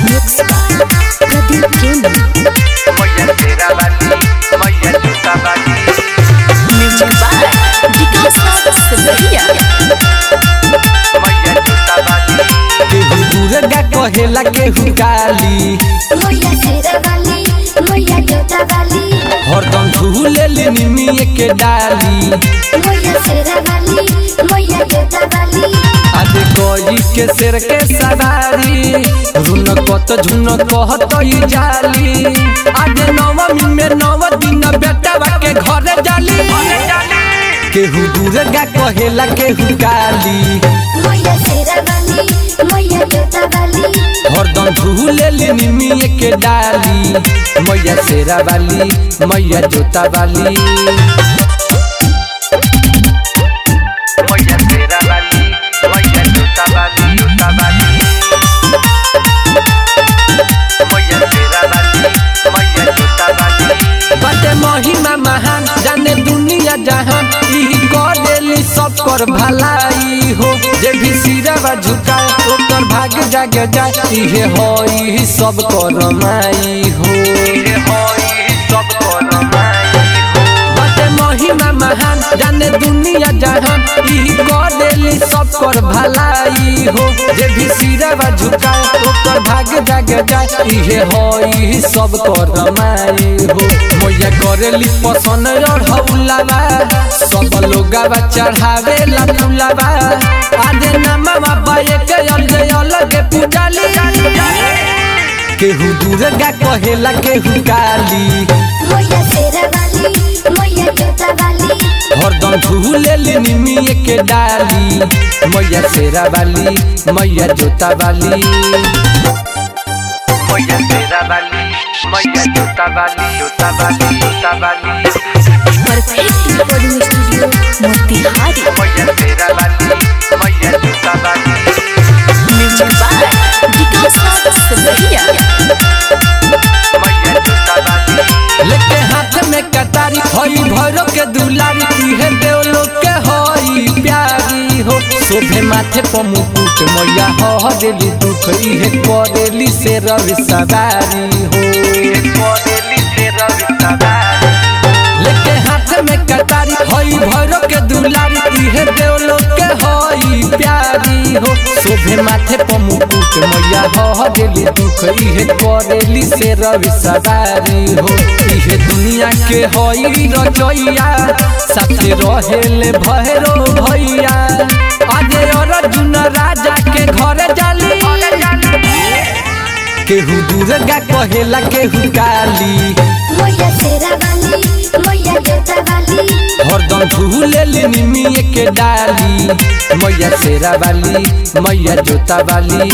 Mix by Pradeep Gaming. Music by Vikas Sivariya. केहू दुर्गा कहेला केहू काली, मोया शेरवाली मोया जोतावाली, हरदम झूले ले निमिये के डाली। मोया शेरवाली मोया जोतावाली, आदे कोई के सिर के सवारी, रुन कत झुन कहत ई जाली। आदे नवमी में 9 दिन बेटवा के घर जाली। केहू दुर्गा कहेला केहू काली, मोया शेरवाली मोया जोतावाली, हरदम झूले ले निमिये के डाली। मैया शेरा वाली मैया जोता वाली, बटे महिमा महान जाने दुनिया जहान। ई करेली सब कर भलाई हो, जे भी सिरवा झुकाए ओकर भाग जाग जाए। इहे होई सब कर माई हो, बटे महिमा महान जाने दुनिया जहान। ई करेली सब कर भलाई हो, जे भी सिरवा झुकाए ओकर भाग जाग जाए। इहे होई सब कर माई हो। मैया करेली पसंद हौलावा, सब लोगवा चढ़ावे ला फुलावा। आदे नमवा बाए के अलगे अलगे पूजाली। केहू दुर्गा कहेला केहू काली, मोया शेरवाली मोया जोतावाली, हरदम झूले ले निमिये के डाली। मैया शेरा वाली मैया जोता वाली, Perfect recording studio Motihari. Music by Vikas Sivariya. लेके हाथ में कटारी हई भैरव के दुलारी। इहे देवलोक के हई प्यारी हो, शोभे माथे पर मुकुट। मैया हरेली दुख इहे करेली से रवि सवारी हो। लेके हाथ में कटारी हई भैरव के दुलारी। इहे देवलोक के हई प्यारी हो, शोभे माथे पर मुकुट। मैया हरेली दुख इहे करेली से रवि सवारी हो। इहे दुनिया के हई रचैया, साथे रहेले भैरो भैया। आजे अर्जुन राजा के घर जाली। केहू दुर्गा कहेला केहू काली, मोया शेरवाली मोया जोतावाली, हरदम झूले ले निमिये के डाली। मैया शेरा वाली मैया जोता वाली।